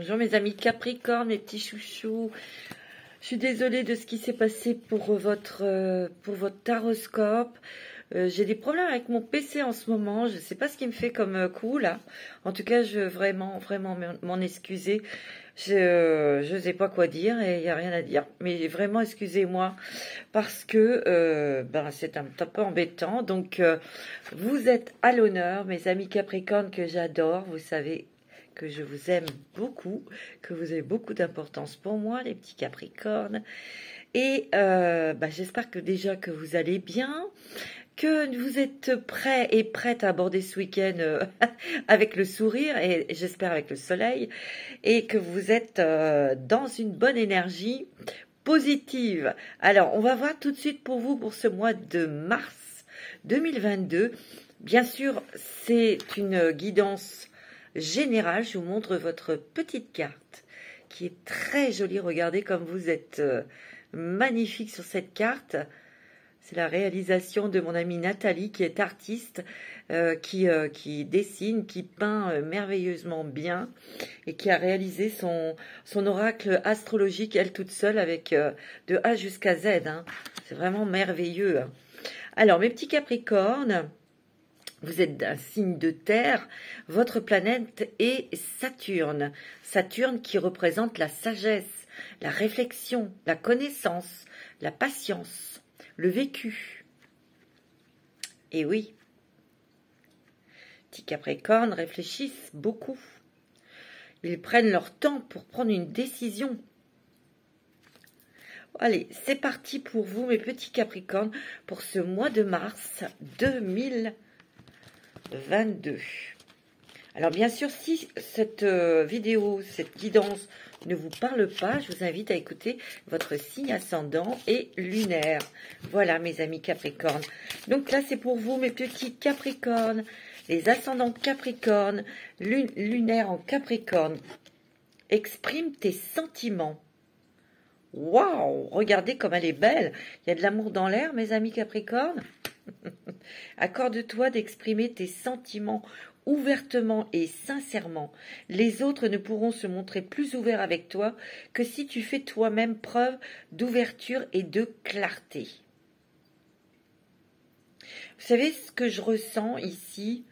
Bonjour mes amis Capricorne, mes petits chouchous. Je suis désolée de ce qui s'est passé pour votre taroscope. J'ai des problèmes avec mon PC en ce moment. Je ne sais pas ce qui me fait comme coup là. En tout cas, je veux vraiment m'en excuser. Je ne sais pas quoi dire et il n'y a rien à dire. Mais vraiment, excusez-moi parce que c'est un peu embêtant. Donc, vous êtes à l'honneur, mes amis Capricorne que j'adore. Vous savez que je vous aime beaucoup, que vous avez beaucoup d'importance pour moi, les petits Capricornes. Et j'espère que déjà que vous allez bien, que vous êtes prêts et prêtes à aborder ce week-end avec le sourire et j'espère avec le soleil, et que vous êtes dans une bonne énergie positive. Alors, on va voir tout de suite pour vous pour ce mois de mars 2022. Bien sûr, c'est une guidance générale. Je vous montre votre petite carte qui est très jolie. Regardez comme vous êtes magnifique sur cette carte. C'est la réalisation de mon amie Nathalie qui est artiste, qui dessine, qui peint merveilleusement bien et qui a réalisé son oracle astrologique elle toute seule avec de A jusqu'à Z. Hein. C'est vraiment merveilleux. Hein. Alors mes petits Capricornes, vous êtes d'un signe de terre, votre planète est Saturne. Saturne qui représente la sagesse, la réflexion, la connaissance, la patience, le vécu. Et oui, petits Capricornes réfléchissent beaucoup. Ils prennent leur temps pour prendre une décision. Allez, c'est parti pour vous, mes petits Capricornes, pour ce mois de mars 2022. Alors bien sûr, si cette vidéo, cette guidance ne vous parle pas, je vous invite à écouter votre signe ascendant et lunaire. Voilà mes amis Capricorne. Donc là c'est pour vous mes petits Capricornes, les ascendants Capricorne, lunaire en Capricorne. Exprime tes sentiments. Waouh, regardez comme elle est belle. Il y a de l'amour dans l'air mes amis Capricorne. Accorde-toi d'exprimer tes sentiments ouvertement et sincèrement. Les autres ne pourront se montrer plus ouverts avec toi que si tu fais toi-même preuve d'ouverture et de clarté. Vous savez ce que je ressens ici?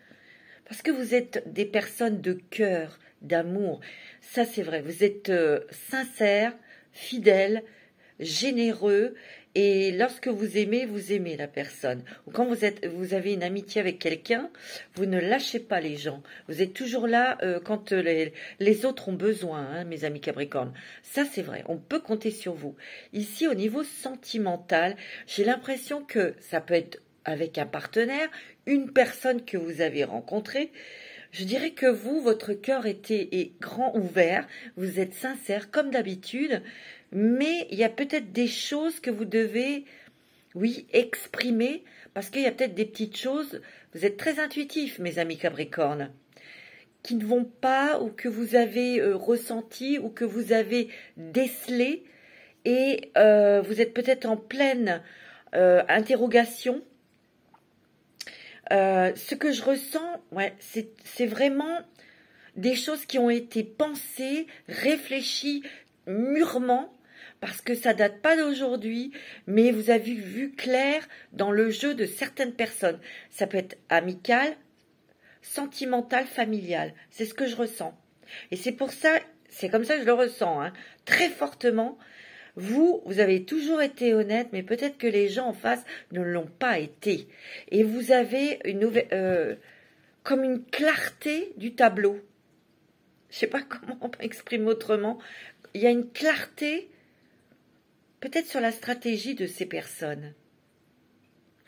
Parce que vous êtes des personnes de cœur, d'amour. Ça c'est vrai, vous êtes sincères, fidèles, généreux. Et lorsque vous aimez la personne. Ou quand vous avez une amitié avec quelqu'un, vous ne lâchez pas les gens. Vous êtes toujours là quand les autres ont besoin, hein, mes amis Capricorne. Ça, c'est vrai. On peut compter sur vous. Ici, au niveau sentimental, j'ai l'impression que ça peut être avec un partenaire, une personne que vous avez rencontrée. Je dirais que vous, votre cœur est grand ouvert. Vous êtes sincère comme d'habitude. Mais il y a peut-être des choses que vous devez, oui, exprimer, parce qu'il y a peut-être des petites choses, vous êtes très intuitifs, mes amis Capricorne, qui ne vont pas, ou que vous avez ressenti, ou que vous avez décelé, et vous êtes peut-être en pleine interrogation. Ce que je ressens, ouais, c'est vraiment des choses qui ont été pensées, réfléchies mûrement, parce que ça date pas d'aujourd'hui, mais vous avez vu clair dans le jeu de certaines personnes. Ça peut être amical, sentimental, familial. C'est ce que je ressens. Et c'est pour ça, c'est comme ça que je le ressens, hein, très fortement. Vous avez toujours été honnête, mais peut-être que les gens en face ne l'ont pas été. Et vous avez comme une clarté du tableau. Je sais pas comment on peut exprimer autrement. Il y a une clarté, peut-être sur la stratégie de ces personnes.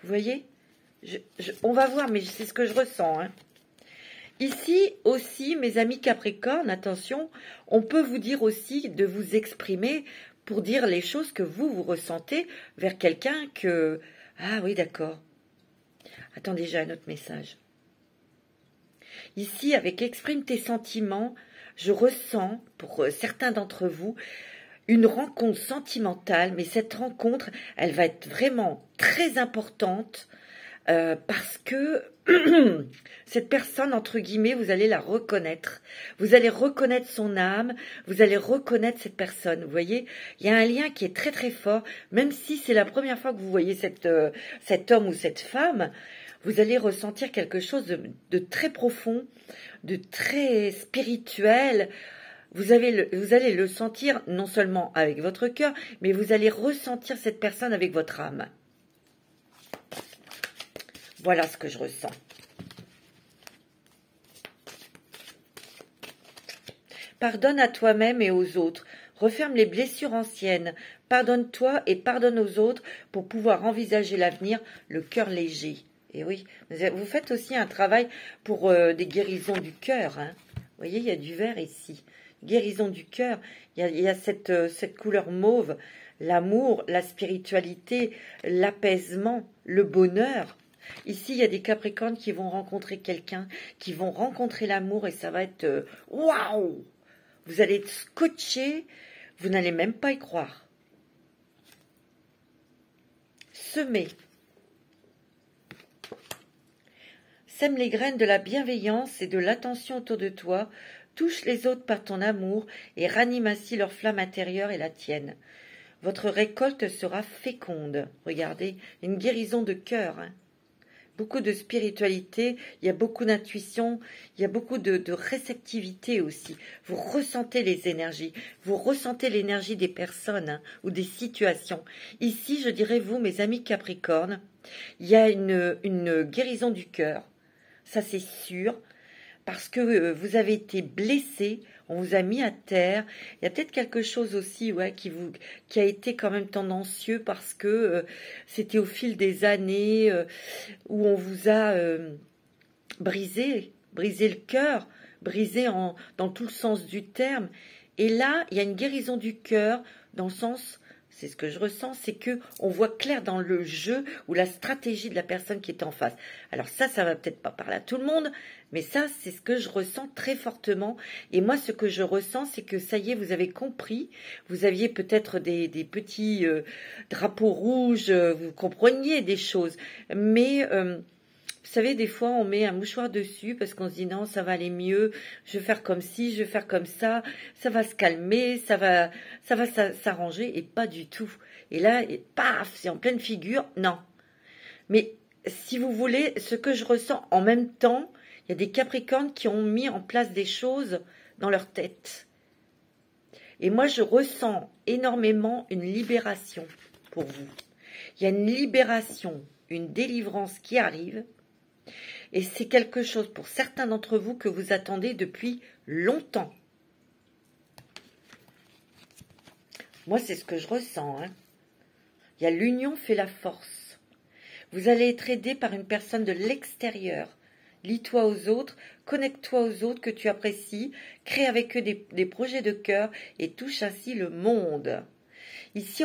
Vous voyez? On va voir, mais c'est ce que je ressens. Hein. Ici aussi, mes amis Capricorne, attention, on peut vous dire aussi de vous exprimer pour dire les choses que vous ressentez vers quelqu'un que... Ah oui, d'accord. Attendez, j'ai un autre message. Ici, avec exprime tes sentiments, je ressens, pour certains d'entre vous, une rencontre sentimentale, mais cette rencontre, elle va être vraiment très importante parce que cette personne, entre guillemets, vous allez la reconnaître. Vous allez reconnaître son âme, vous allez reconnaître cette personne. Vous voyez, il y a un lien qui est très très fort, même si c'est la première fois que vous voyez cet homme ou cette femme, vous allez ressentir quelque chose de très profond, de très spirituel. Vous allez le sentir non seulement avec votre cœur, mais vous allez ressentir cette personne avec votre âme. Voilà ce que je ressens. Pardonne à toi-même et aux autres. Referme les blessures anciennes. Pardonne-toi et pardonne aux autres pour pouvoir envisager l'avenir, le cœur léger. Et oui, vous faites aussi un travail pour des guérisons du cœur. Hein. Vous voyez, il y a du vert ici. Guérison du cœur. Il y a cette couleur mauve. L'amour, la spiritualité, l'apaisement, le bonheur. Ici, il y a des Capricornes qui vont rencontrer quelqu'un, qui vont rencontrer l'amour et ça va être waouh! Vous allez être scotché, vous n'allez même pas y croire. Semer. Sème les graines de la bienveillance et de l'attention autour de toi, touche les autres par ton amour et ranime ainsi leur flamme intérieure et la tienne. Votre récolte sera féconde. Regardez, une guérison de cœur. Hein. Beaucoup de spiritualité, il y a beaucoup d'intuition, il y a beaucoup de réceptivité aussi. Vous ressentez les énergies, vous ressentez l'énergie des personnes hein, ou des situations. Ici, je dirais vous, mes amis Capricornes, il y a une guérison du cœur, ça c'est sûr, parce que vous avez été blessé, on vous a mis à terre. Il y a peut-être quelque chose aussi ouais, qui a été quand même tendancieux parce que c'était au fil des années où on vous a brisé le cœur, brisé dans tout le sens du terme. Et là, il y a une guérison du cœur dans le sens... C'est ce que je ressens, c'est que on voit clair dans le jeu ou la stratégie de la personne qui est en face. Alors ça va peut-être pas parler à tout le monde, mais ça, c'est ce que je ressens très fortement. Et moi, ce que je ressens, c'est que ça y est, vous avez compris. Vous aviez peut-être des petits drapeaux rouges, vous compreniez des choses. Mais... vous savez, des fois, on met un mouchoir dessus parce qu'on se dit non, ça va aller mieux, je vais faire comme ci, je vais faire comme ça va se calmer, ça va s'arranger, et pas du tout. Et là, paf, c'est en pleine figure, non. Mais si vous voulez, ce que je ressens en même temps, il y a des Capricornes qui ont mis en place des choses dans leur tête. Et moi, je ressens énormément une libération pour vous. Il y a une libération, une délivrance qui arrive. Et c'est quelque chose pour certains d'entre vous que vous attendez depuis longtemps. Moi, c'est ce que je ressens. Hein. Il y a l'union fait la force. Vous allez être aidé par une personne de l'extérieur. Lie-toi aux autres, connecte-toi aux autres que tu apprécies, crée avec eux des projets de cœur et touche ainsi le monde. Ici,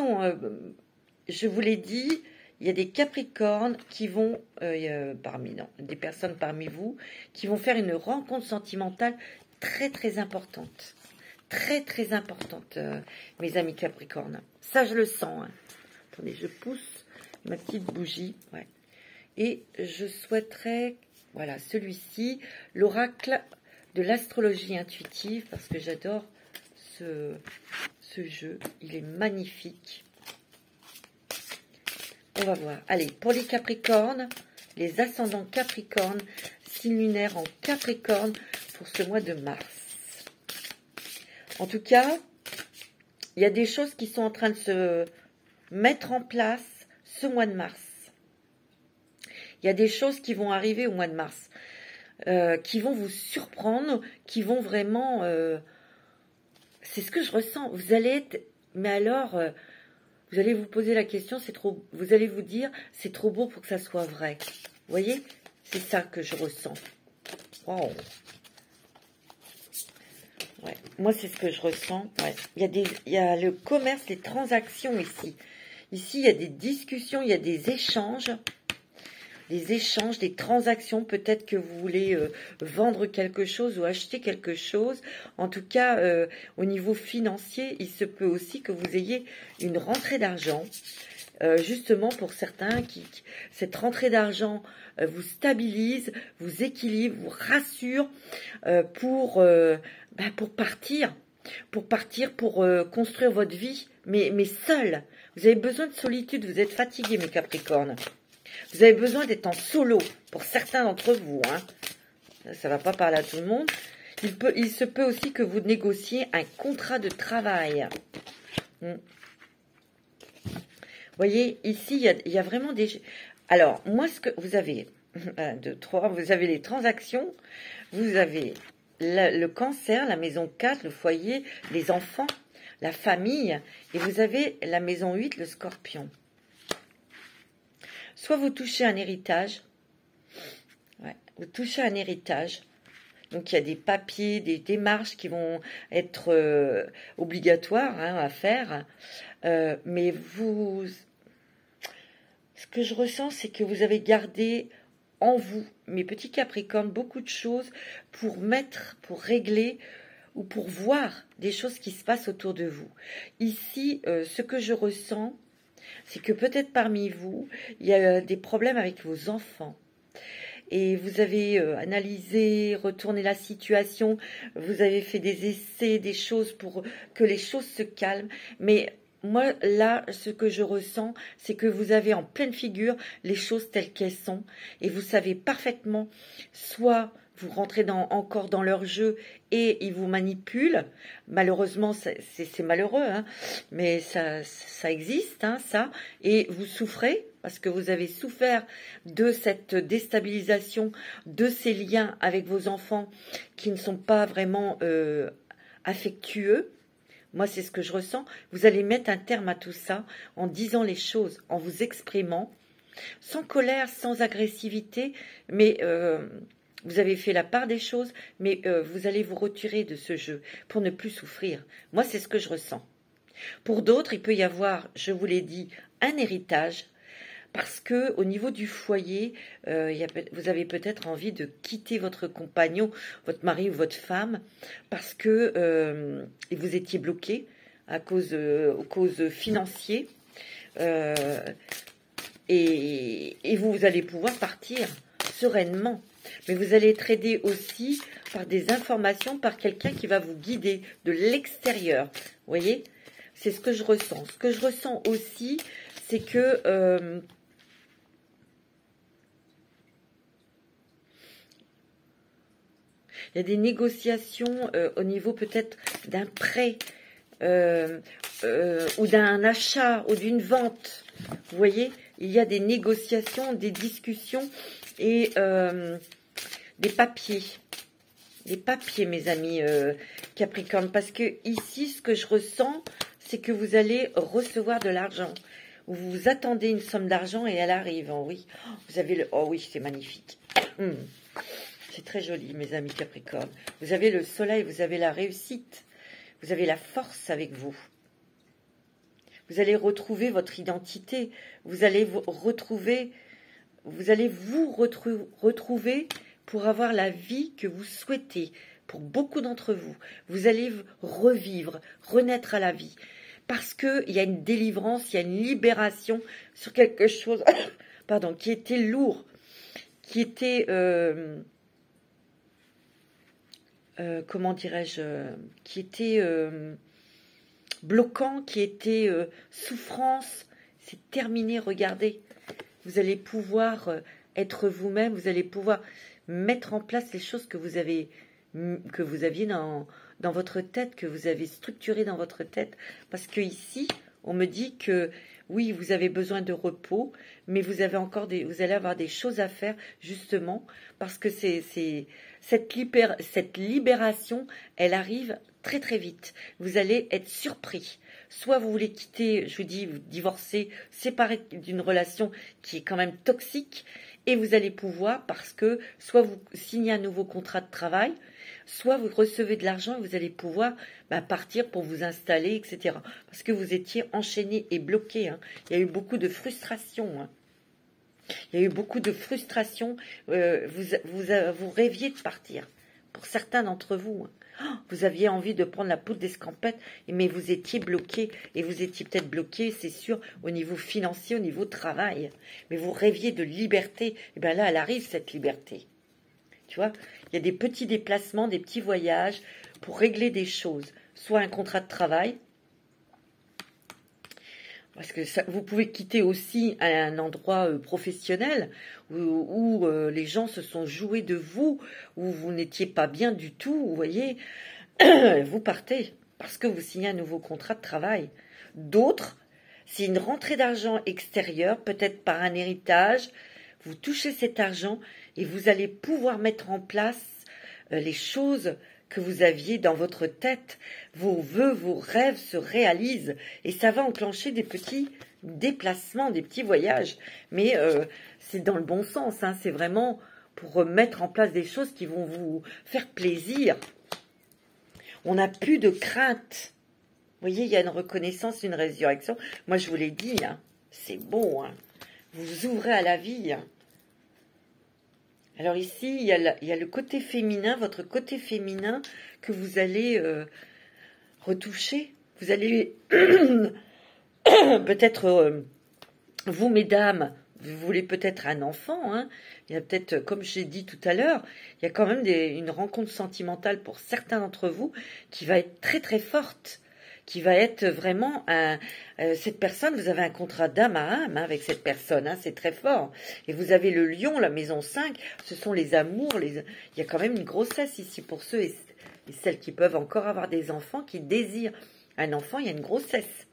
je vous l'ai dit, il y a des Capricornes qui vont, des personnes parmi vous, qui vont faire une rencontre sentimentale très très importante. Très très importante, mes amis Capricornes. Ça, je le sens. Hein. Attendez, je pousse ma petite bougie. Ouais. Et je souhaiterais, voilà, celui-ci, l'oracle de l'astrologie intuitive, parce que j'adore ce jeu. Il est magnifique. On va voir. Allez, pour les Capricornes, les ascendants Capricornes, signe lunaire en Capricorne pour ce mois de mars. En tout cas, il y a des choses qui sont en train de se mettre en place ce mois de mars. Il y a des choses qui vont arriver au mois de mars, qui vont vous surprendre, qui vont vraiment... c'est ce que je ressens. Vous allez être... Mais alors... vous allez vous poser la question, vous allez vous dire, c'est trop beau pour que ça soit vrai. Vous voyez? C'est ça que je ressens. Wow. Ouais. Moi, c'est ce que je ressens. Ouais. Il y a le commerce, les transactions ici. Ici, il y a des discussions, il y a des échanges, des transactions. Peut-être que vous voulez vendre quelque chose ou acheter quelque chose. En tout cas, au niveau financier, il se peut aussi que vous ayez une rentrée d'argent. justement pour certains, cette rentrée d'argent vous stabilise, vous équilibre, vous rassure pour partir. Pour construire votre vie, mais seul. Vous avez besoin de solitude, vous êtes fatigué, mes Capricornes. Vous avez besoin d'être en solo, pour certains d'entre vous. Hein. Ça ne va pas parler à tout le monde. Il se peut aussi que vous négociez un contrat de travail. Vous voyez, ici, il y a vraiment des... Alors, moi, ce que vous avez... 1, 2, 3, vous avez les transactions, vous avez le cancer, la maison 4, le foyer, les enfants, la famille, et vous avez la maison 8, le scorpion. Soit vous touchez un héritage, vous touchez un héritage, donc il y a des papiers, des démarches qui vont être obligatoires à faire, mais ce que je ressens, c'est que vous avez gardé en vous, mes petits Capricornes, beaucoup de choses pour régler ou pour voir des choses qui se passent autour de vous. Ici, ce que je ressens, c'est que peut-être parmi vous, il y a des problèmes avec vos enfants. Et vous avez analysé, retourné la situation, vous avez fait des essais, des choses pour que les choses se calment, mais moi, là, ce que je ressens, c'est que vous avez en pleine figure les choses telles qu'elles sont. Et vous savez parfaitement, soit vous rentrez encore dans leur jeu et ils vous manipulent. Malheureusement, c'est malheureux, hein, mais ça existe, hein, ça. Et vous souffrez, parce que vous avez souffert de cette déstabilisation, de ces liens avec vos enfants qui ne sont pas vraiment affectueux. Moi, c'est ce que je ressens. Vous allez mettre un terme à tout ça en disant les choses, en vous exprimant, sans colère, sans agressivité, mais vous avez fait la part des choses, mais vous allez vous retirer de ce jeu pour ne plus souffrir. Moi, c'est ce que je ressens. Pour d'autres, il peut y avoir, je vous l'ai dit, un héritage, parce que au niveau du foyer, vous avez peut-être envie de quitter votre compagnon, votre mari ou votre femme, parce que vous étiez bloqué aux causes financières, et vous allez pouvoir partir sereinement. Mais vous allez être aidé aussi par des informations, par quelqu'un qui va vous guider de l'extérieur. Vous voyez, c'est ce que je ressens. Ce que je ressens aussi, c'est que il y a des négociations au niveau peut-être d'un prêt ou d'un achat ou d'une vente. Vous voyez, il y a des négociations, des discussions et des papiers. Des papiers, mes amis Capricorne. Parce que ici, ce que je ressens, c'est que vous allez recevoir de l'argent. Vous attendez une somme d'argent et elle arrive. Oh oui, vous avez le... Oh oui, c'est magnifique. C'est très joli, mes amis Capricorne. Vous avez le soleil, vous avez la réussite. Vous avez la force avec vous. Vous allez retrouver votre identité. Vous allez vous retrouver pour avoir la vie que vous souhaitez. Pour beaucoup d'entre vous, vous allez revivre, renaître à la vie. Parce qu'il y a une délivrance, il y a une libération sur quelque chose pardon, qui était lourd, qui était... comment dirais-je, qui était bloquant, qui était souffrance. C'est terminé, regardez. Vous allez pouvoir être vous-même, vous allez pouvoir mettre en place les choses que vous aviez dans votre tête, que vous avez structurées dans votre tête. Parce que ici, on me dit que oui, vous avez besoin de repos, mais vous allez avoir des choses à faire, justement, parce que cette libération, elle arrive très très vite. Vous allez être surpris. Soit vous voulez quitter, je vous dis, vous divorcer, séparer d'une relation qui est quand même toxique, et vous allez pouvoir, parce que soit vous signez un nouveau contrat de travail, soit vous recevez de l'argent et vous allez pouvoir partir pour vous installer, etc. Parce que vous étiez enchaîné et bloqué. Hein. Il y a eu beaucoup de frustration. Hein. Il y a eu beaucoup de frustration. Vous rêviez de partir. pour certains d'entre vous. Vous aviez envie de prendre la poudre d'escampette, mais vous étiez bloqué. Et vous étiez peut-être bloqué, c'est sûr, au niveau financier, au niveau travail. Mais vous rêviez de liberté. Et bien là, elle arrive, cette liberté. Tu vois, il y a des petits déplacements, des petits voyages pour régler des choses. Soit un contrat de travail, parce que ça, vous pouvez quitter aussi un endroit professionnel où les gens se sont joués de vous, où vous n'étiez pas bien du tout, vous voyez. Vous partez parce que vous signez un nouveau contrat de travail. D'autres, c'est une rentrée d'argent extérieure, peut-être par un héritage. Vous touchez cet argent et vous allez pouvoir mettre en place les choses que vous aviez dans votre tête. Vos vœux, vos rêves se réalisent et ça va enclencher des petits déplacements, des petits voyages. Mais c'est dans le bon sens, hein. C'est vraiment pour mettre en place des choses qui vont vous faire plaisir. On n'a plus de crainte. Vous voyez, il y a une reconnaissance, une résurrection. Moi, je vous l'ai dit, hein, c'est beau. Hein. Vous ouvrez à la vie. Hein. Alors ici, il y a le côté féminin, votre côté féminin que vous allez retoucher. Vous allez peut-être, vous mesdames, vous voulez peut-être un enfant. Hein. Il y a peut-être, comme j'ai dit tout à l'heure, il y a quand même une rencontre sentimentale pour certains d'entre vous qui va être très très forte. Qui va être vraiment cette personne, vous avez un contrat d'âme à âme hein, avec cette personne, hein, c'est très fort. Et vous avez le lion, la maison 5, ce sont les amours, il y a quand même une grossesse ici pour ceux et celles qui peuvent encore avoir des enfants, qui désirent un enfant, il y a une grossesse.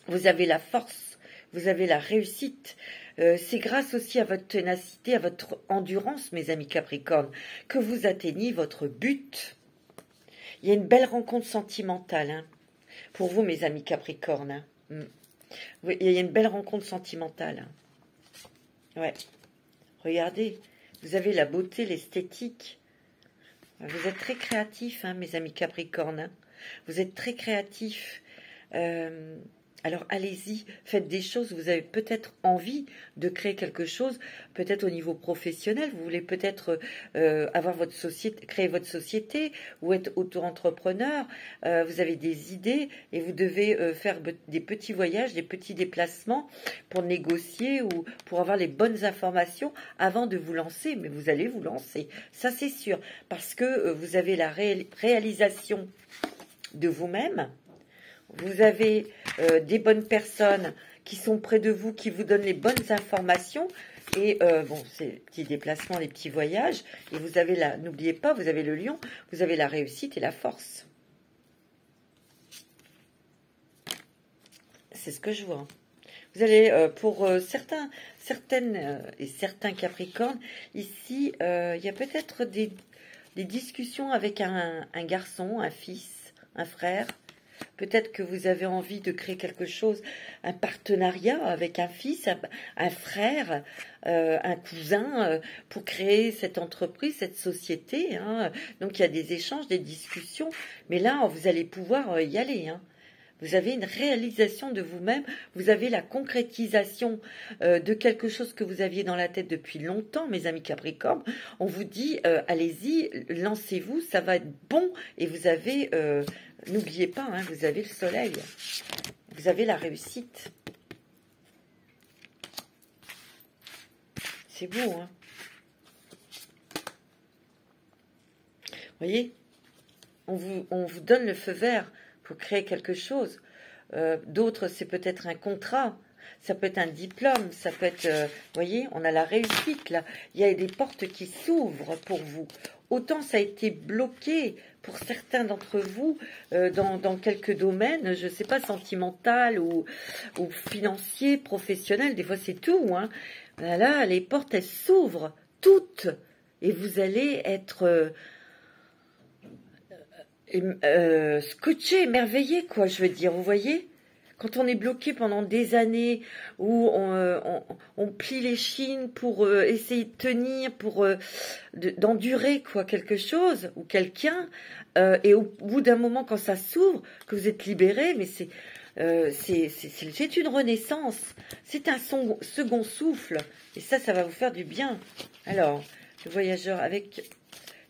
Vous avez la force, vous avez la réussite. C'est grâce aussi à votre ténacité, à votre endurance, mes amis Capricorne, que vous atteignez votre but. Il y a une belle rencontre sentimentale hein, pour vous, mes amis Capricorne. Hein. Il y a une belle rencontre sentimentale. Hein. Ouais. Regardez, vous avez la beauté, l'esthétique. Vous êtes très créatifs, hein, mes amis Capricorne. Hein. Vous êtes très créatifs. Alors allez-y, faites des choses, vous avez peut-être envie de créer quelque chose, peut-être au niveau professionnel, vous voulez peut-être avoir votre société, créer votre société ou être auto-entrepreneur, vous avez des idées et vous devez faire des petits voyages, des petits déplacements pour négocier ou pour avoir les bonnes informations avant de vous lancer, mais vous allez vous lancer, ça c'est sûr, parce que vous avez la réalisation de vous-même. Vous avez des bonnes personnes qui sont près de vous, qui vous donnent les bonnes informations. Et bon, c'est les petits déplacements, les petits voyages. Et vous avez la, n'oubliez pas, vous avez le lion, vous avez la réussite et la force. C'est ce que je vois. Vous allez, pour certaines et certains Capricornes, ici, il y a peut-être des discussions avec un garçon, un fils, un frère. Peut-être que vous avez envie de créer quelque chose, un partenariat avec un fils, un frère, un cousin, pour créer cette entreprise, cette société. Hein. Donc il y a des échanges, des discussions, mais là vous allez pouvoir y aller. Hein. Vous avez une réalisation de vous-même, vous avez la concrétisation de quelque chose que vous aviez dans la tête depuis longtemps, mes amis Capricorne. On vous dit, allez-y, lancez-vous, ça va être bon. Et vous avez, n'oubliez pas, hein, vous avez le soleil, vous avez la réussite. C'est beau, hein. Vous voyez, on vous donne le feu vert pour créer quelque chose. D'autres, c'est peut-être un contrat, ça peut être un diplôme, ça peut être, vous voyez, on a la réussite là. Il y a des portes qui s'ouvrent pour vous. Autant ça a été bloqué pour certains d'entre vous dans quelques domaines, je ne sais pas, sentimental ou financier, professionnel, des fois c'est tout. Hein. Là, les portes, elles s'ouvrent toutes et vous allez être... scotché, émerveillé, quoi, je veux dire, vous voyez, quand on est bloqué pendant des années, où on plie les chines pour essayer de tenir, pour d'endurer quoi quelque chose ou quelqu'un, et au bout d'un moment, quand ça s'ouvre, que vous êtes libéré, mais c'est une renaissance, c'est un second souffle, et ça va vous faire du bien. Alors, le voyageur avec...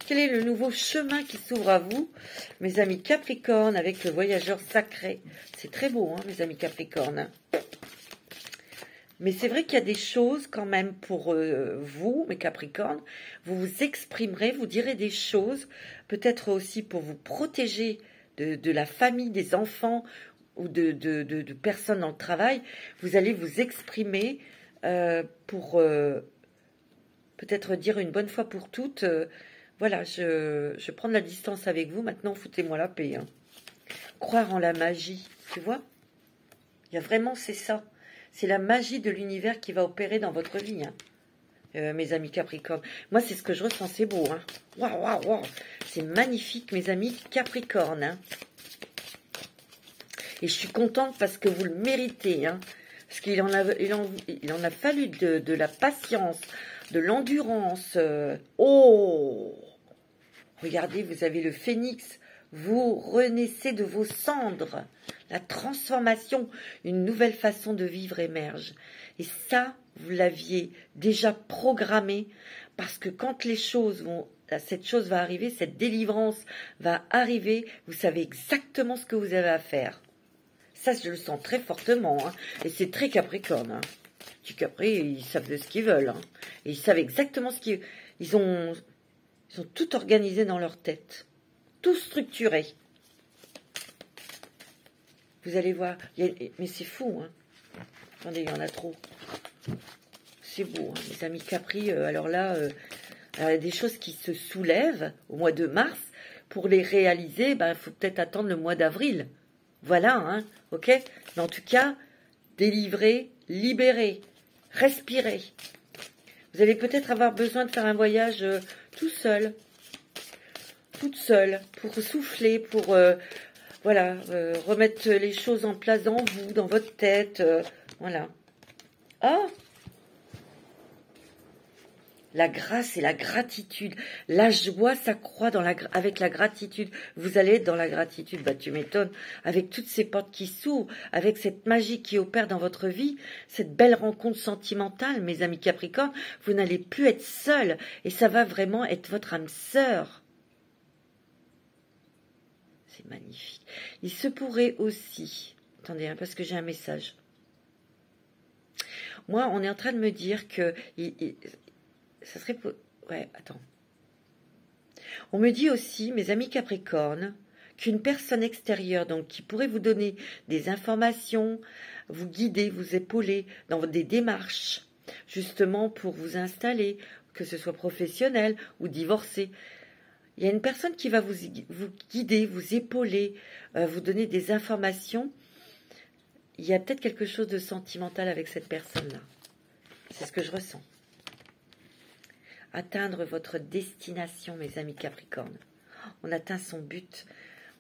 Quel est le nouveau chemin qui s'ouvre à vous, mes amis Capricorne, avec le voyageur sacré? C'est très beau, hein, mes amis Capricorne. Hein. Mais c'est vrai qu'il y a des choses quand même pour vous, mes Capricornes. Vous vous exprimerez, vous direz des choses, peut-être aussi pour vous protéger de la famille, des enfants ou de personnes dans le travail. Vous allez vous exprimer pour peut-être dire une bonne fois pour toutes... voilà, je prends de la distance avec vous. Maintenant, foutez-moi la paix. Hein. Croire en la magie, tu vois? Il y a vraiment, c'est ça. C'est la magie de l'univers qui va opérer dans votre vie, hein. Mes amis Capricorne. Moi, c'est ce que je ressens, c'est beau. Hein. Waouh, waouh, waouh. C'est magnifique, mes amis Capricorne. Hein. Et je suis contente parce que vous le méritez. Hein. Parce qu'il en a fallu de la patience, de l'endurance. Oh! Regardez, vous avez le phénix, vous renaissez de vos cendres. La transformation, une nouvelle façon de vivre émerge. Et ça, vous l'aviez déjà programmé, parce que quand les choses vont, cette chose va arriver, cette délivrance va arriver, vous savez exactement ce que vous avez à faire. Ça, je le sens très fortement, hein. Et c'est très Capricorne. Hein. Capri, ils savent de ce qu'ils veulent. Hein. Et ils savent exactement ce qu'ils... Ils ont tout organisé dans leur tête. Tout structuré. Vous allez voir. Mais c'est fou. Hein. Attendez, il y en a trop. C'est beau. Hein. Les amis Capri, alors là, il y a des choses qui se soulèvent au mois de mars. Pour les réaliser, il faut peut-être attendre le mois d'avril. Voilà, hein, ok? Mais en tout cas, délivrer, libérer, respirer. Vous allez peut-être avoir besoin de faire un voyage tout seul, toute seule, pour souffler, pour voilà, remettre les choses en place dans vous, dans votre tête, voilà. Ah! La grâce et la gratitude. La joie s'accroît avec la gratitude. Vous allez être dans la gratitude, bah tu m'étonnes, avec toutes ces portes qui s'ouvrent, avec cette magie qui opère dans votre vie, cette belle rencontre sentimentale, mes amis Capricornes, vous n'allez plus être seuls et ça va vraiment être votre âme sœur. C'est magnifique. Il se pourrait aussi, attendez, hein, parce que j'ai un message. Moi, on est en train de me dire que... ça serait... Ouais, attends. On me dit aussi, mes amis Capricornes, qu'une personne extérieure, donc qui pourrait vous donner des informations, vous guider, vous épauler dans des démarches, justement pour vous installer, que ce soit professionnel ou divorcé. Il y a une personne qui va vous guider, vous épauler, vous donner des informations. Il y a peut-être quelque chose de sentimental avec cette personne-là. C'est ce que je ressens. Atteindre votre destination, mes amis Capricornes. On atteint son but.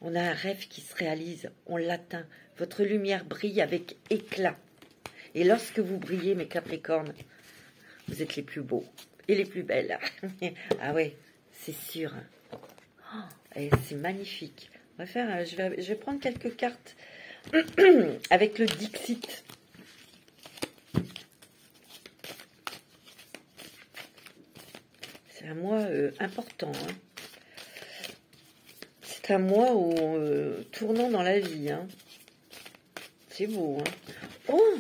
On a un rêve qui se réalise. On l'atteint. Votre lumière brille avec éclat. Et lorsque vous brillez, mes Capricornes, vous êtes les plus beaux et les plus belles. Ah ouais, c'est sûr. Oh, c'est magnifique. On va faire, je vais prendre quelques cartes avec le Dixit. C'est un mois important. Hein. C'est un mois tournant dans la vie. Hein. C'est beau. Hein. Oh,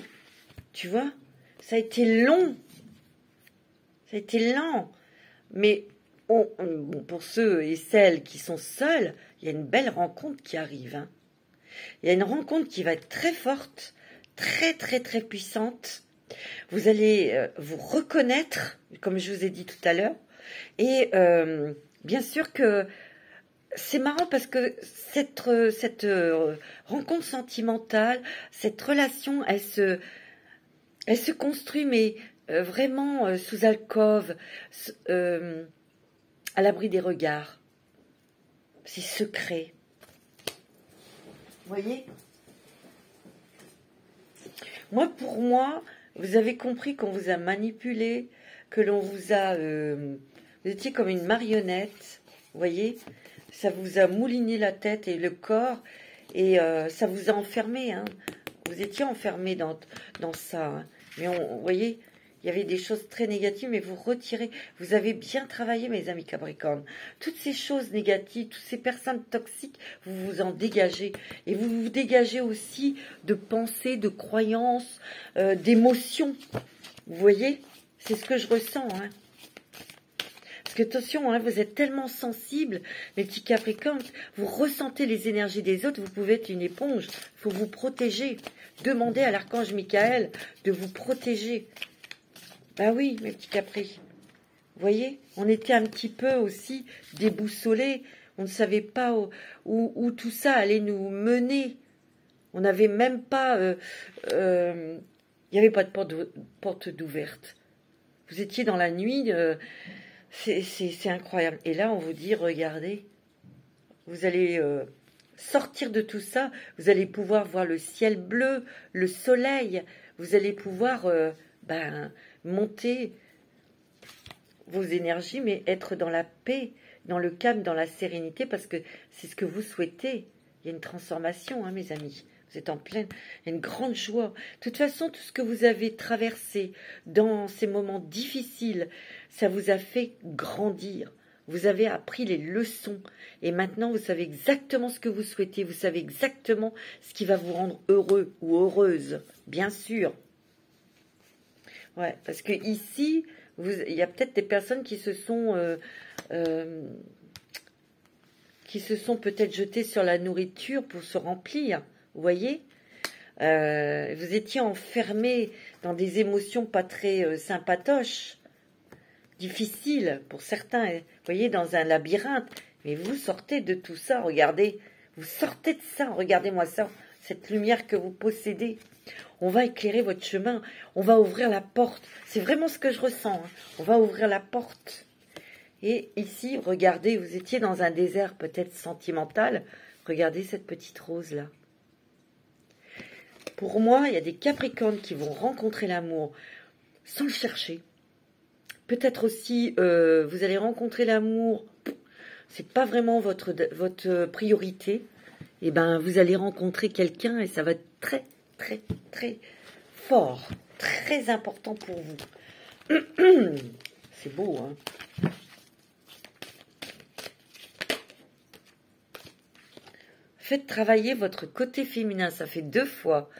tu vois, ça a été long. Ça a été lent. Mais bon, pour ceux et celles qui sont seuls, il y a une belle rencontre qui arrive. Hein. Il y a une rencontre qui va être très forte, très, très, très puissante. Vous allez vous reconnaître, comme je vous ai dit tout à l'heure. Et bien sûr que c'est marrant parce que cette rencontre sentimentale, cette relation, elle se construit, mais vraiment sous alcôve, à l'abri des regards. C'est secret. Vous voyez? Pour moi, vous avez compris qu'on vous a manipulé, que l'on vous a... vous étiez comme une marionnette, vous voyez? Ça vous a mouliné la tête et le corps, et ça vous a enfermé. Hein. Vous étiez enfermé dans ça. Hein. Mais vous voyez, Il y avait des choses très négatives, mais vous retirez. Vous avez bien travaillé, mes amis Capricorne. Toutes ces choses négatives, toutes ces personnes toxiques, vous vous en dégagez. Et vous vous dégagez aussi de pensées, de croyances, d'émotions. Vous voyez? C'est ce que je ressens. Hein. Parce que attention, hein, vous êtes tellement sensible, mes petits Capricornes, vous ressentez les énergies des autres, vous pouvez être une éponge. Il faut vous protéger. Demandez à l'archange Michael de vous protéger. Ben oui, mes petits Capri. Vous voyez, on était un petit peu aussi déboussolés. On ne savait pas où tout ça allait nous mener. On n'avait même pas... il n'y avait pas de porte d'ouverte. Vous étiez dans la nuit. C'est incroyable. Et là, on vous dit, regardez, vous allez sortir de tout ça. Vous allez pouvoir voir le ciel bleu, le soleil. Vous allez pouvoir... monter vos énergies, mais être dans la paix, dans le calme, dans la sérénité, parce que c'est ce que vous souhaitez. Il y a une transformation, hein, mes amis. Vous êtes en pleine, il y a une grande joie. De toute façon, tout ce que vous avez traversé dans ces moments difficiles, ça vous a fait grandir. Vous avez appris les leçons. Et maintenant, vous savez exactement ce que vous souhaitez. Vous savez exactement ce qui va vous rendre heureux ou heureuse, bien sûr. Ouais, parce que ici, il y a peut-être des personnes qui se sont peut-être jetées sur la nourriture pour se remplir. Vous voyez, vous étiez enfermés dans des émotions pas très sympatoches, difficiles pour certains. Vous voyez, dans un labyrinthe. Mais vous sortez de tout ça. Regardez, vous sortez de ça. Regardez-moi ça, cette lumière que vous possédez. On va éclairer votre chemin. On va ouvrir la porte. C'est vraiment ce que je ressens. Hein. On va ouvrir la porte. Et ici, regardez, vous étiez dans un désert peut-être sentimental. Regardez cette petite rose-là. Pour moi, il y a des Capricornes qui vont rencontrer l'amour sans le chercher. Peut-être aussi, vous allez rencontrer l'amour. C'est pas vraiment votre priorité. Et ben, vous allez rencontrer quelqu'un et ça va être très très fort, très important pour vous. C'est beau, hein? Faites travailler votre côté féminin, ça fait 2 fois.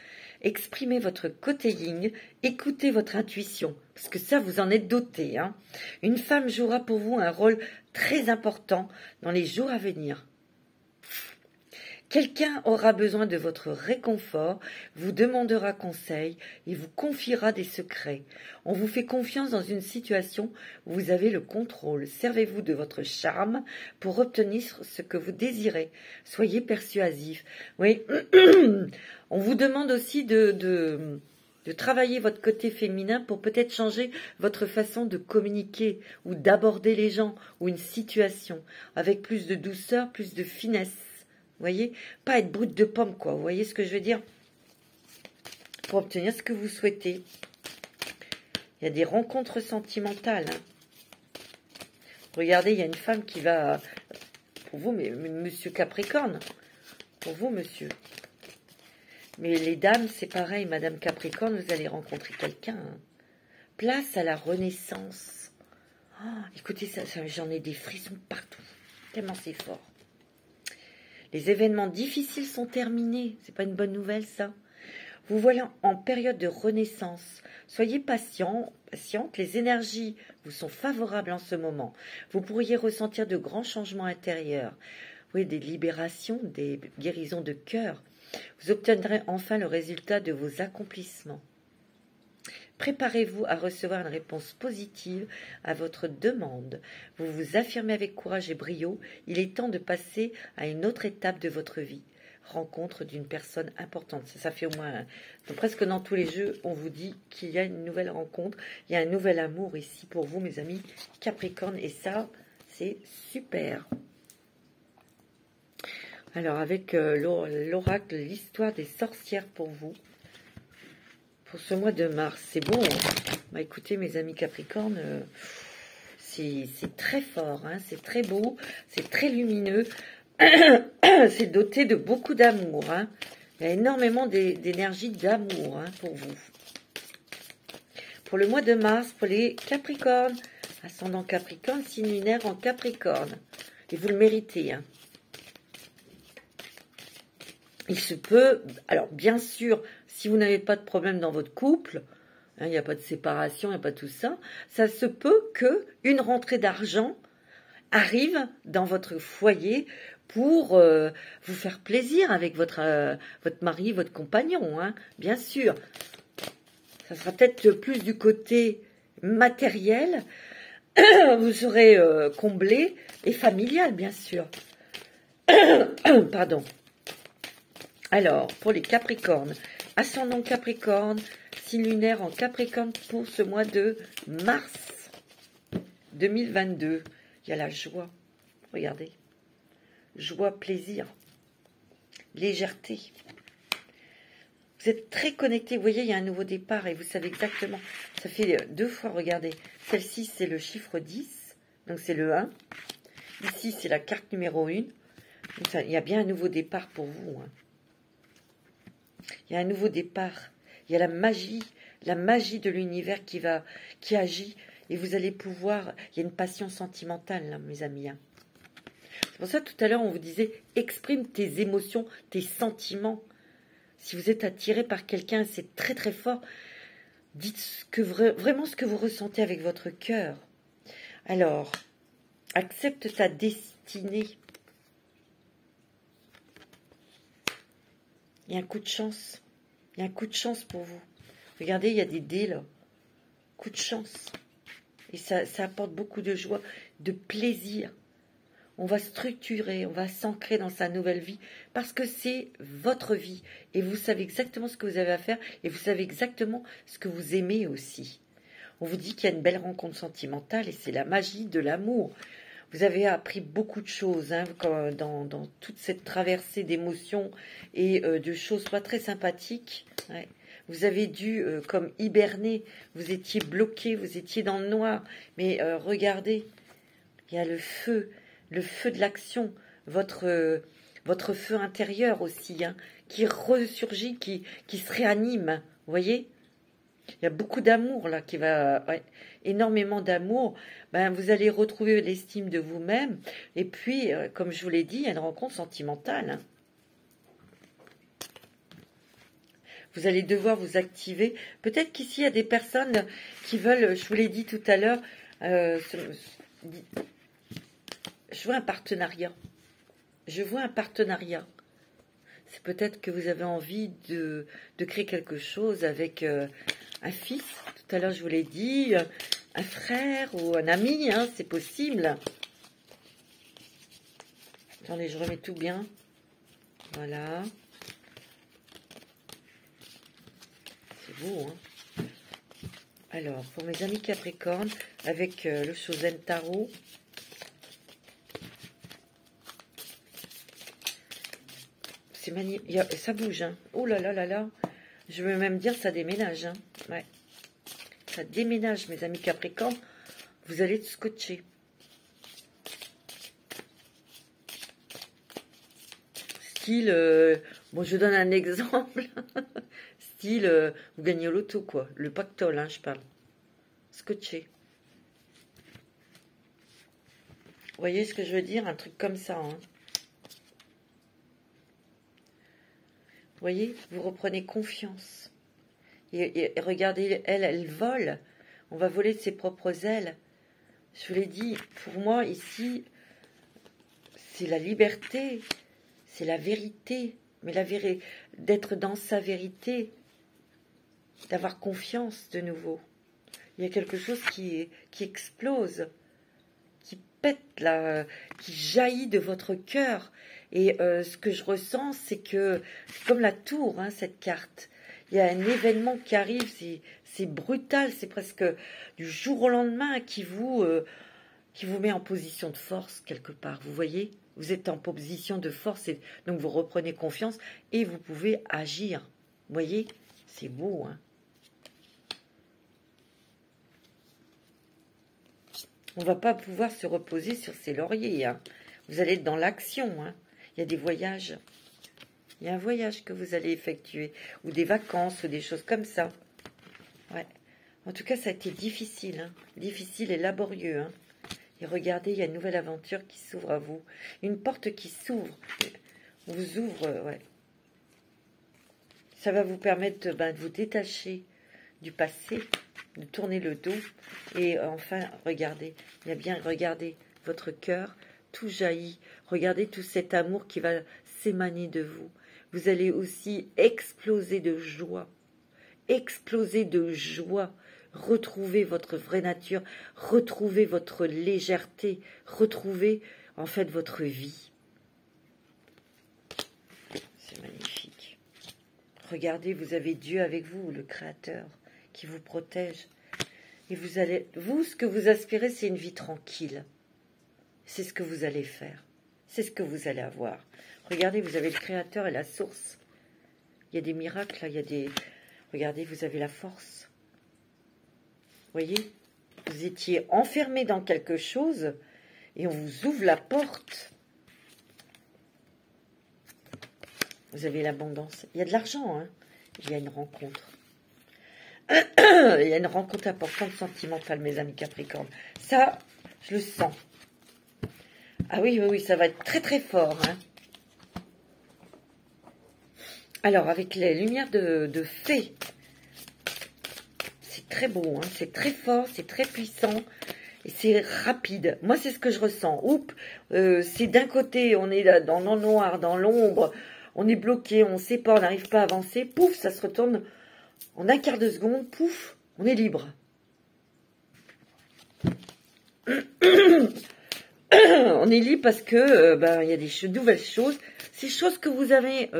Exprimez votre côté yin, écoutez votre intuition, parce que ça, vous en êtes doté. Hein. Une femme jouera pour vous un rôle très important dans les jours à venir. Quelqu'un aura besoin de votre réconfort, vous demandera conseil et vous confiera des secrets. On vous fait confiance dans une situation où vous avez le contrôle. Servez-vous de votre charme pour obtenir ce que vous désirez. Soyez persuasif. Oui, on vous demande aussi de travailler votre côté féminin pour peut-être changer votre façon de communiquer ou d'aborder les gens ou une situation avec plus de douceur, plus de finesse. Vous voyez, pas être brute de pomme, quoi. Vous voyez ce que je veux dire? Pour obtenir ce que vous souhaitez. Il y a des rencontres sentimentales. Hein. Regardez, il y a une femme qui va... Pour vous, mais monsieur Capricorne. Pour vous, monsieur. Mais les dames, c'est pareil. Madame Capricorne, vous allez rencontrer quelqu'un. Hein. Place à la renaissance. Oh, écoutez, ça j'en ai des frissons partout. Tellement c'est fort. Les événements difficiles sont terminés. C'est pas une bonne nouvelle, ça. Vous voilà en période de renaissance. Soyez patiente. Les énergies vous sont favorables en ce moment. Vous pourriez ressentir de grands changements intérieurs. Oui, des libérations, des guérisons de cœur. Vous obtiendrez enfin le résultat de vos accomplissements. Préparez-vous à recevoir une réponse positive à votre demande. Vous vous affirmez avec courage et brio. Il est temps de passer à une autre étape de votre vie. Rencontre d'une personne importante. Ça fait au moins... presque dans tous les jeux, on vous dit qu'il y a une nouvelle rencontre. Il y a un nouvel amour ici pour vous, mes amis Capricorne. Et ça, c'est super. Alors, avec l'oracle, l'histoire des sorcières pour vous. Pour ce mois de mars, c'est bon. Hein. Bah, écoutez, mes amis Capricorne, c'est très fort, hein, c'est très beau, c'est très lumineux. C'est doté de beaucoup d'amour. Hein. Il y a énormément d'énergie d'amour hein, pour vous. pour le mois de mars, pour les Capricornes. Ascendant Capricorne, signe lunaire en Capricorne. Et vous le méritez, hein. Il se peut, alors bien sûr, si vous n'avez pas de problème dans votre couple, hein, il n'y a pas de séparation, il n'y a pas tout ça, ça se peut qu'une rentrée d'argent arrive dans votre foyer pour vous faire plaisir avec votre mari, votre compagnon, hein, bien sûr. Ça sera peut-être plus du côté matériel, vous serez comblé, et familial, bien sûr. Pardon. Alors, pour les Capricornes, ascendant Capricorne, signe lunaire en Capricorne pour ce mois de mars 2022. Il y a la joie, regardez, joie, plaisir, légèreté. Vous êtes très connecté, vous voyez, il y a un nouveau départ et vous savez exactement, ça fait 2 fois, regardez, celle-ci c'est le chiffre 10, donc c'est le 1, ici c'est la carte numéro 1, donc ça, il y a bien un nouveau départ pour vous, hein. Il y a un nouveau départ, il y a la magie de l'univers qui agit, et vous allez pouvoir, il y a une passion sentimentale, là, mes amis, hein. C'est pour ça, tout à l'heure, on vous disait, exprime tes émotions, tes sentiments. Si vous êtes attiré par quelqu'un, c'est très très fort. Dites vraiment ce que vous ressentez avec votre cœur. Alors, accepte ta destinée. Il y a un coup de chance. Il y a un coup de chance pour vous. Regardez, il y a des dés là. Coup de chance. Et ça apporte beaucoup de joie, de plaisir. On va structurer, on va s'ancrer dans sa nouvelle vie parce que c'est votre vie. Et vous savez exactement ce que vous avez à faire et vous savez exactement ce que vous aimez aussi. On vous dit qu'il y a une belle rencontre sentimentale et c'est la magie de l'amour. Vous avez appris beaucoup de choses, hein, dans toute cette traversée d'émotions et de choses pas très sympathiques. Ouais. Vous avez dû, comme hiberner, vous étiez bloqué, vous étiez dans le noir. Mais regardez, il y a le feu de l'action, votre feu intérieur aussi, hein, qui ressurgit, qui se réanime, vous voyez. Il y a beaucoup d'amour là, ouais, énormément d'amour. Ben, vous allez retrouver l'estime de vous-même. Et puis, comme je vous l'ai dit, il y a une rencontre sentimentale, hein. Vous allez devoir vous activer. Peut-être qu'ici, il y a des personnes qui veulent, je vous l'ai dit tout à l'heure, je vois un partenariat. Je vois un partenariat. C'est peut-être que vous avez envie de créer quelque chose avec un fils. Tout à l'heure, je vous l'ai dit, un frère ou un ami, hein, c'est possible. Attendez, je remets tout bien. Voilà. C'est beau, hein. Alors, pour mes amis Capricorne, avec le Shozen Tarot, c'est magnifique. Ça bouge, hein. Oh là là là là. Je veux même dire ça déménage, hein. Ouais. Ça déménage, mes amis Capricorne. Vous allez être scotché. Style, bon, je donne un exemple. Style, vous gagnez au loto, quoi. Le pactole, hein, je parle. Scotché. Vous voyez ce que je veux dire? Un truc comme ça, hein. Vous voyez, vous reprenez confiance. Et regardez, elle vole. On va voler de ses propres ailes. Je vous l'ai dit, pour moi, ici, c'est la liberté, c'est la vérité. Mais d'être dans sa vérité, d'avoir confiance de nouveau. Il y a quelque chose qui explose, qui pète, là, qui jaillit de votre cœur. Et ce que je ressens, c'est que c'est comme la tour, hein, cette carte. Il y a un événement qui arrive, c'est brutal, c'est presque du jour au lendemain qui vous met en position de force quelque part. Vous voyez, vous êtes en position de force, et donc vous reprenez confiance et vous pouvez agir. Vous voyez, c'est beau, hein. On ne va pas pouvoir se reposer sur ses lauriers, hein. Vous allez être dans l'action, hein. Il y a des voyages. Il y a un voyage que vous allez effectuer. Ou des vacances, ou des choses comme ça. Ouais. En tout cas, ça a été difficile, hein. Difficile et laborieux, hein. Et regardez, il y a une nouvelle aventure qui s'ouvre à vous. Une porte qui s'ouvre. Vous ouvre, ouais. Ça va vous permettre de vous détacher du passé, de tourner le dos. Et enfin, regardez, il y a bien, regardez, votre cœur, tout jaillit. Regardez tout cet amour qui va s'émaner de vous. Vous allez aussi exploser de joie. Exploser de joie. Retrouver votre vraie nature. Retrouver votre légèreté. Retrouver, en fait, votre vie. C'est magnifique. Regardez, vous avez Dieu avec vous, le Créateur, qui vous protège. Et vous, ce que vous aspirez, c'est une vie tranquille. C'est ce que vous allez faire. C'est ce que vous allez avoir. Regardez, vous avez le Créateur et la source. Il y a des miracles, là, il y a des... Regardez, vous avez la force. Voyez, vous étiez enfermé dans quelque chose et on vous ouvre la porte. Vous avez l'abondance. Il y a de l'argent, hein. Il y a une rencontre. Il y a une rencontre importante sentimentale, mes amis Capricorne. Ça, je le sens. Ah oui, oui, oui, ça va être très, très fort, hein. Alors, avec les lumières de fée, c'est très beau, hein. C'est très fort, c'est très puissant. Et c'est rapide. Moi, c'est ce que je ressens. Oups, c'est d'un côté, on est là, dans le noir, dans l'ombre, on est bloqué, on ne sait pas, on n'arrive pas à avancer. Pouf, ça se retourne en un quart de seconde. Pouf, on est libre. On est libre parce que il y a des nouvelles choses. Ces choses que vous avez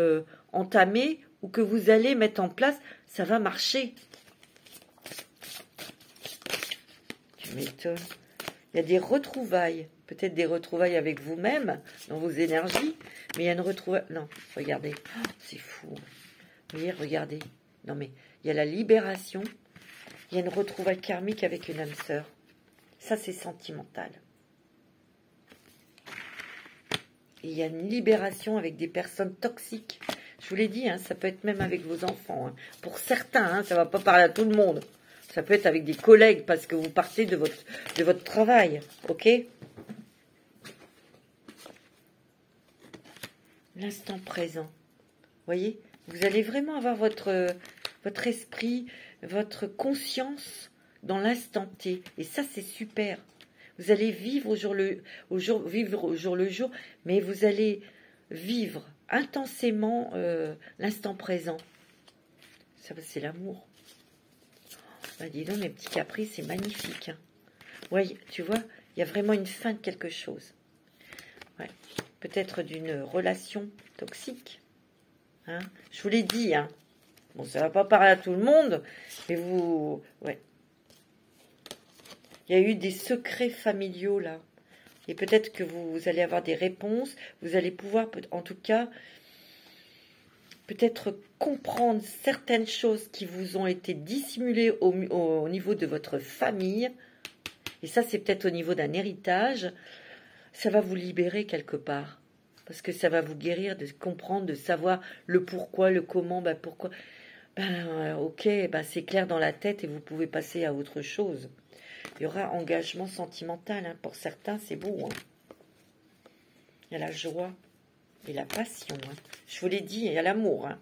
entamées ou que vous allez mettre en place, ça va marcher. Tu m'étonnes. Il y a des retrouvailles. Peut-être des retrouvailles avec vous-même, dans vos énergies. Mais il y a une retrouvaille... Non, regardez. Oh, c'est fou. Vous voyez, regardez. Non, mais il y a la libération. Il y a une retrouvaille karmique avec une âme sœur. Ça, c'est sentimental. Et il y a une libération avec des personnes toxiques. Je vous l'ai dit, hein, ça peut être même avec vos enfants. Hein. Pour certains, hein, ça ne va pas parler à tout le monde. Ça peut être avec des collègues parce que vous partez de votre travail. Ok ? L'instant présent. Vous voyez ? Vous allez vraiment avoir votre esprit, votre conscience dans l'instant T. Et ça, c'est super. Vous allez vivre au jour le jour, mais vous allez vivre intensément l'instant présent. Ça, c'est l'amour. Bah, dis donc, mes petits caprices, c'est magnifique. Hein. Ouais, tu vois, il y a vraiment une fin de quelque chose. Ouais. Peut-être d'une relation toxique. Hein. Je vous l'ai dit. Hein. Bon, ça ne va pas parler à tout le monde, mais vous... Ouais. Il y a eu des secrets familiaux, là. Et peut-être que vous allez avoir des réponses. Vous allez pouvoir, en tout cas... peut-être comprendre certaines choses qui vous ont été dissimulées au niveau de votre famille. Et ça, c'est peut-être au niveau d'un héritage. Ça va vous libérer quelque part. Parce que ça va vous guérir de comprendre, de savoir le pourquoi, le comment, pourquoi. Ok, c'est clair dans la tête et vous pouvez passer à autre chose. Il y aura engagement sentimental. Hein. Pour certains, c'est beau. Hein. Il y a la joie. Et la passion, hein. Je vous l'ai dit, il y a l'amour. Hein.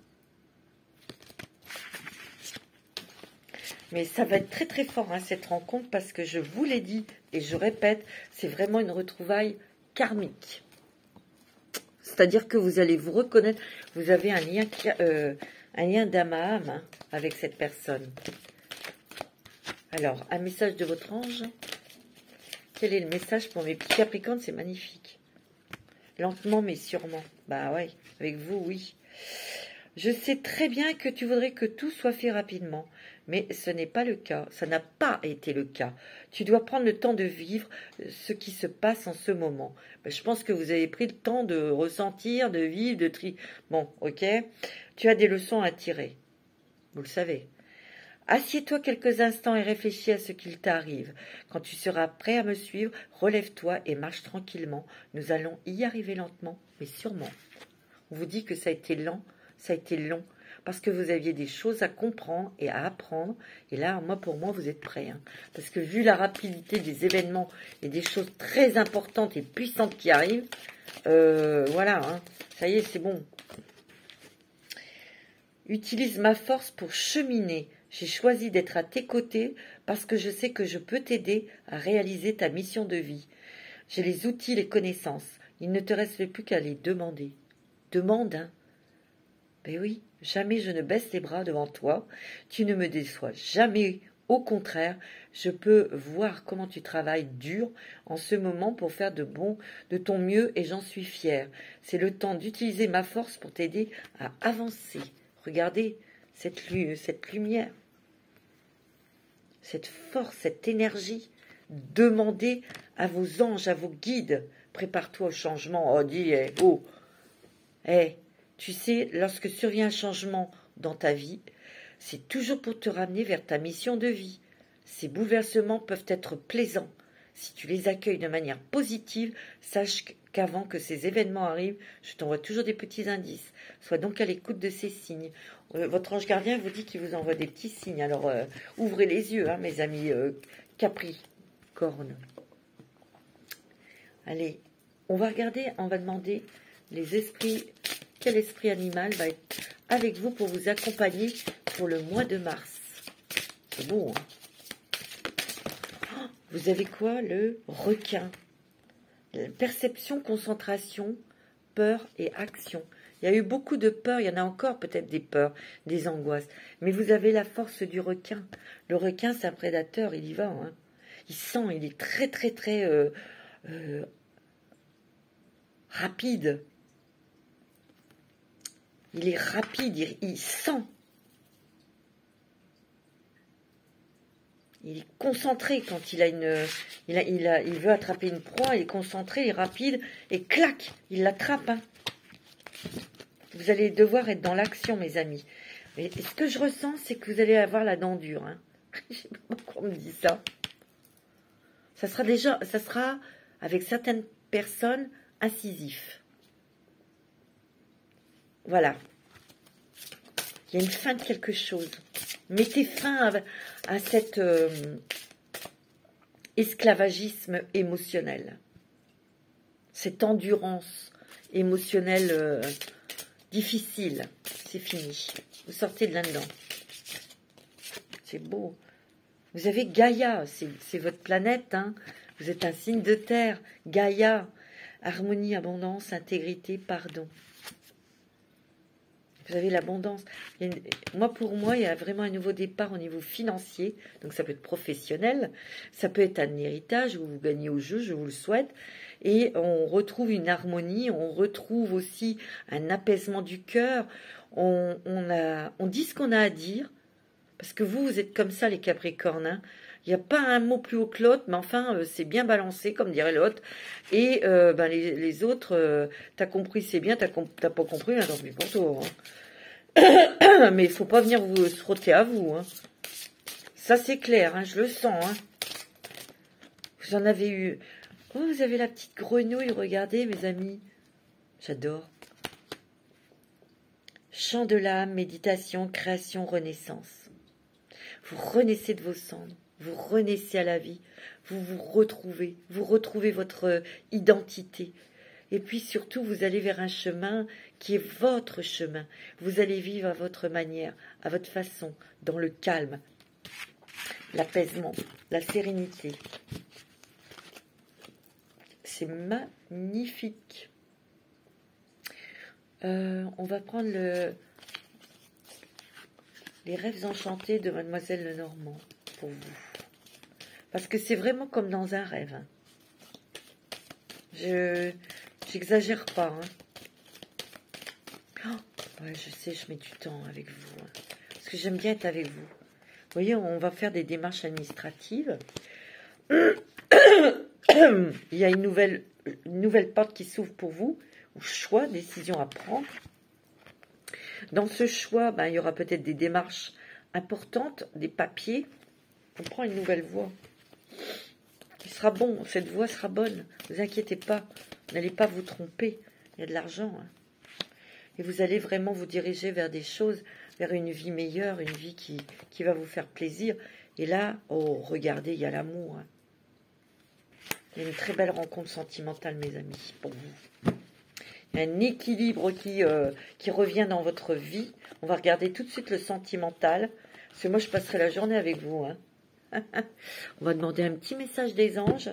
Mais ça va être très très fort, hein, cette rencontre, parce que je vous l'ai dit, et je répète, c'est vraiment une retrouvaille karmique. C'est-à-dire que vous allez vous reconnaître, vous avez un lien d'âme à âme, hein, avec cette personne. Alors, un message de votre ange. Quel est le message pour mes petits Capricornes? C'est magnifique. Lentement mais sûrement. Bah ouais, avec vous, oui. Je sais très bien que tu voudrais que tout soit fait rapidement, mais ce n'est pas le cas. Ça n'a pas été le cas. Tu dois prendre le temps de vivre ce qui se passe en ce moment. Je pense que vous avez pris le temps de ressentir, de vivre, de trier. Bon, ok. Tu as des leçons à tirer. Vous le savez. Assieds-toi quelques instants et réfléchis à ce qu'il t'arrive. Quand tu seras prêt à me suivre, relève-toi et marche tranquillement. Nous allons y arriver lentement, mais sûrement. On vous dit que ça a été lent, ça a été long. parce que vous aviez des choses à comprendre et à apprendre. Et là, pour moi, vous êtes prêts. Hein. Parce que vu la rapidité des événements et des choses très importantes et puissantes qui arrivent, voilà, hein, ça y est, c'est bon. Utilise ma force pour cheminer. J'ai choisi d'être à tes côtés parce que je sais que je peux t'aider à réaliser ta mission de vie. J'ai les outils, les connaissances. Il ne te reste plus qu'à les demander. Demande, hein. Ben oui, jamais je ne baisse les bras devant toi. Tu ne me déçois jamais. Au contraire, je peux voir comment tu travailles dur en ce moment pour faire de ton mieux et j'en suis fière. C'est le temps d'utiliser ma force pour t'aider à avancer. Regardez cette lumière, cette force, cette énergie. Demandez à vos anges, à vos guides. Prépare-toi au changement. Oh, dis, tu sais, lorsque survient un changement dans ta vie, c'est toujours pour te ramener vers ta mission de vie. Ces bouleversements peuvent être plaisants. Si tu les accueilles de manière positive, sache qu'avant que ces événements arrivent, je t'envoie toujours des petits indices. Sois donc à l'écoute de ces signes. Votre ange gardien vous dit qu'il vous envoie des petits signes. Alors, ouvrez les yeux, hein, mes amis Capricorne. Allez, on va demander les esprits, quel esprit animal va être avec vous pour vous accompagner pour le mois de mars. C'est bon, hein? Vous avez quoi? Le requin. Perception, concentration, peur et action. Il y a eu beaucoup de peurs, il y en a encore peut-être des peurs, des angoisses. Mais vous avez la force du requin. Le requin, c'est un prédateur, il y va. Hein. Il sent, il est très, très, très rapide. Il est rapide, il sent. Il est concentré quand il veut attraper une proie, il est concentré, il est rapide, et clac, il l'attrape. Hein. Vous allez devoir être dans l'action, mes amis. Mais ce que je ressens, c'est que vous allez avoir la dent dure. Hein. Je ne sais pas pourquoi on me dit ça. Ça sera avec certaines personnes incisif. Voilà. Il y a une fin de quelque chose. Mettez fin à cet esclavagisme émotionnel. Cette endurance émotionnelle difficile. C'est fini. Vous sortez de là-dedans. C'est beau. Vous avez Gaïa. C'est votre planète. Hein. Vous êtes un signe de terre. Gaïa. Harmonie, abondance, intégrité, pardon. Vous avez l'abondance. Pour moi, il y a vraiment un nouveau départ au niveau financier. Donc, ça peut être professionnel. Ça peut être un héritage où vous gagnez au jeu, je vous le souhaite. Et on retrouve une harmonie. On retrouve aussi un apaisement du cœur. On dit ce qu'on a à dire. Parce que vous êtes comme ça, les Capricornes. Hein. Il n'y a pas un mot plus haut que l'autre, mais enfin, c'est bien balancé, comme dirait l'autre. Et les autres, t'as compris, c'est bien, t'as pas compris, mais tant pis pour toi. Hein. Mais il ne faut pas venir vous se frotter à vous. Hein. Ça, c'est clair, hein, je le sens. Hein. Vous en avez eu... Oh, vous avez la petite grenouille, regardez, mes amis. J'adore. Chant de l'âme, méditation, création, renaissance. Vous renaissez de vos cendres. Vous renaissez à la vie, vous retrouvez votre identité. Et puis surtout, vous allez vers un chemin qui est votre chemin. Vous allez vivre à votre manière, à votre façon, dans le calme, l'apaisement, la sérénité. C'est magnifique. On va prendre les rêves enchantés de Mademoiselle Lenormand pour vous. Parce que c'est vraiment comme dans un rêve. Hein. J'exagère pas. Hein. Oh, ouais, je sais, je mets du temps avec vous. Hein. Parce que j'aime bien être avec vous. Vous voyez, on va faire des démarches administratives. Il y a une nouvelle porte qui s'ouvre pour vous. Ou choix, décision à prendre. Dans ce choix, il y aura peut-être des démarches importantes, des papiers. On prend une nouvelle voie. Il sera bon, cette voie sera bonne. Ne vous inquiétez pas, n'allez pas vous tromper. Il y a de l'argent. Hein. Et vous allez vraiment vous diriger vers des choses vers une vie meilleure, une vie qui va vous faire plaisir. Et là, oh, regardez, il y a l'amour. Hein. Il y a une très belle rencontre sentimentale, mes amis, pour vous. Il y a un équilibre qui revient dans votre vie. On va regarder tout de suite le sentimental. Parce que moi, je passerai la journée avec vous. Hein. On va demander un petit message des anges.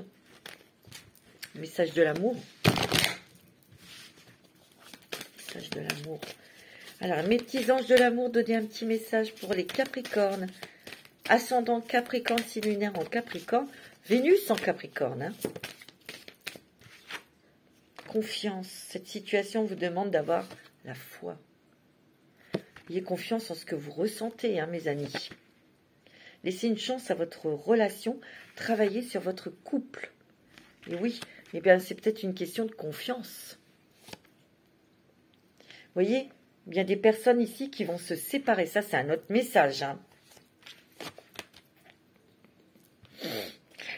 Message de l'amour. Message de l'amour. Alors, mes petits anges de l'amour, donnez un petit message pour les Capricornes. Ascendant Capricorne, signe lunaire en Capricorne. Vénus en Capricorne. Hein. Confiance. Cette situation vous demande d'avoir la foi. Ayez confiance en ce que vous ressentez, hein, mes amis. Laissez une chance à votre relation. Travaillez sur votre couple. Et oui, eh bien, c'est peut-être une question de confiance. Vous voyez, il y a des personnes ici qui vont se séparer. Ça, c'est un autre message. Hein.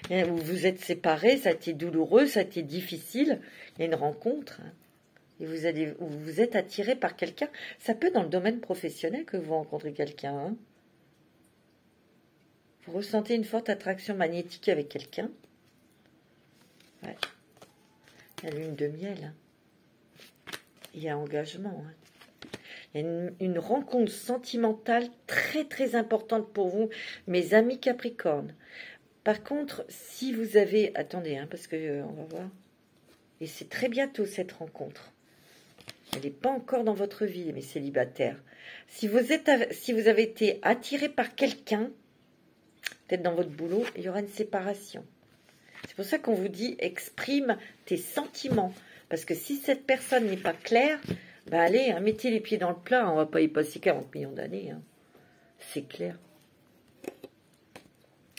Vous vous êtes séparés, ça a été douloureux, ça a été difficile. Il y a une rencontre. Hein. Et vous êtes attiré par quelqu'un. Ça peut être dans le domaine professionnel que vous rencontrez quelqu'un. Hein. Vous ressentez une forte attraction magnétique avec quelqu'un. Ouais. La lune de miel. Hein. Il y a engagement. Hein. Il y a une rencontre sentimentale très très importante pour vous, mes amis Capricorne. Par contre, si vous avez... Attendez, hein, parce que on va voir. Et c'est très bientôt cette rencontre. Elle n'est pas encore dans votre vie, mes célibataires. Si vous avez été attiré par quelqu'un, peut-être dans votre boulot, il y aura une séparation. C'est pour ça qu'on vous dit exprime tes sentiments. Parce que si cette personne n'est pas claire, ben allez, hein, mettez les pieds dans le plat. On ne va pas y passer 40 millions d'années. Hein. C'est clair.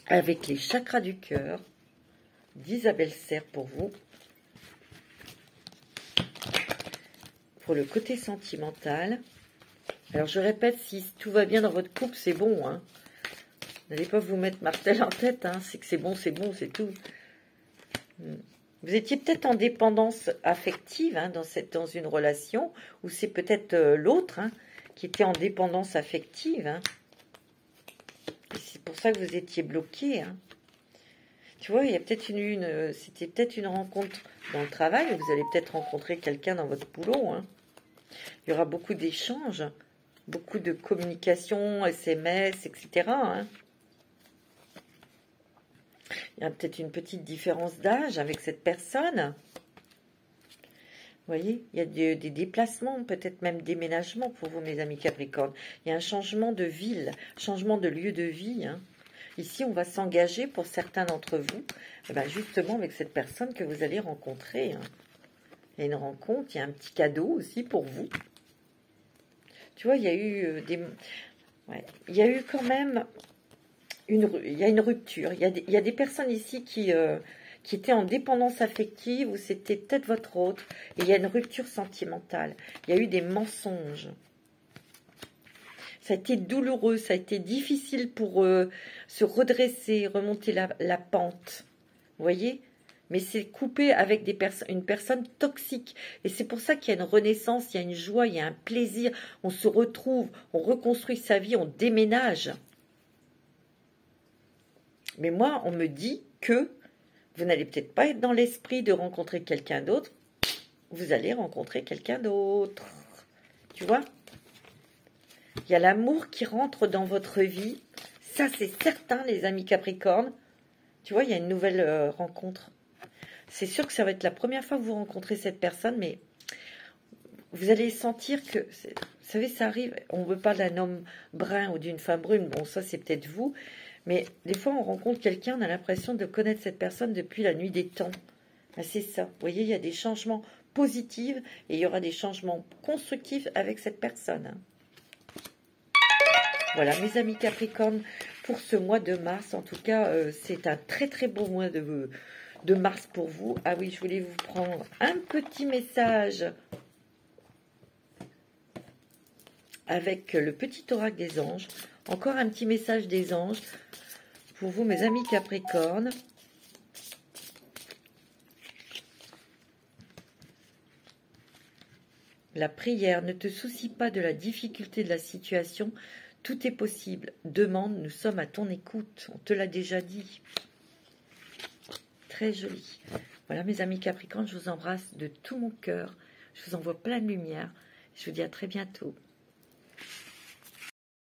Avec les chakras du cœur d'Isabelle Serre pour vous. Pour le côté sentimental. Alors je répète, si tout va bien dans votre couple, c'est bon. Hein. N'allez pas vous mettre martel en tête. Hein. C'est que c'est bon, c'est tout. Vous étiez peut-être en dépendance affective hein, dans une relation, ou c'est peut-être l'autre hein, qui était en dépendance affective. Hein. C'est pour ça que vous étiez bloqué. Hein. Tu vois, il y a peut-être c'était peut-être une rencontre dans le travail. Vous allez peut-être rencontrer quelqu'un dans votre boulot. Hein. Il y aura beaucoup d'échanges, beaucoup de communication, SMS, etc. Hein. Il y a peut-être une petite différence d'âge avec cette personne. Vous voyez, il y a des déplacements, peut-être même déménagements pour vous, mes amis Capricorne. Il y a un changement de ville, changement de lieu de vie. Hein. Ici, on va s'engager pour certains d'entre vous, justement avec cette personne que vous allez rencontrer. Hein. Il y a une rencontre, il y a un petit cadeau aussi pour vous. Tu vois, il y a eu il y a eu quand même il y a une rupture. Il y a des personnes ici qui étaient en dépendance affective, ou c'était peut-être votre autre, et il y a une rupture sentimentale. Il y a eu des mensonges. Ça a été douloureux, ça a été difficile pour se redresser, remonter la pente. Vous voyez ? Mais c'est coupé avec une personne toxique. Et c'est pour ça qu'il y a une renaissance, il y a une joie, il y a un plaisir. On se retrouve, on reconstruit sa vie, on déménage. Mais moi, on me dit que vous n'allez peut-être pas être dans l'esprit de rencontrer quelqu'un d'autre. Vous allez rencontrer quelqu'un d'autre. Tu vois ? Il y a l'amour qui rentre dans votre vie. Ça, c'est certain, les amis Capricorne. Tu vois, il y a une nouvelle rencontre. C'est sûr que ça va être la première fois que vous rencontrez cette personne, mais vous allez sentir que... Vous savez, ça arrive. On ne veut pas d'un homme brun ou d'une femme brune. Bon, ça, c'est peut-être vous. Mais des fois, on rencontre quelqu'un, on a l'impression de connaître cette personne depuis la nuit des temps. C'est ça. Vous voyez, il y a des changements positifs et il y aura des changements constructifs avec cette personne. Hein. Voilà, mes amis Capricorne, pour ce mois de mars. En tout cas, c'est un très très beau mois de mars pour vous. Ah oui, je voulais vous prendre un petit message avec le petit oracle des anges. Encore un petit message des anges pour vous, mes amis Capricorne. la prière. Ne te soucie pas de la difficulté de la situation. Tout est possible. Demande, nous sommes à ton écoute. On te l'a déjà dit. Très joli. Voilà mes amis Capricorne, je vous embrasse de tout mon cœur. Je vous envoie plein de lumière. Je vous dis à très bientôt.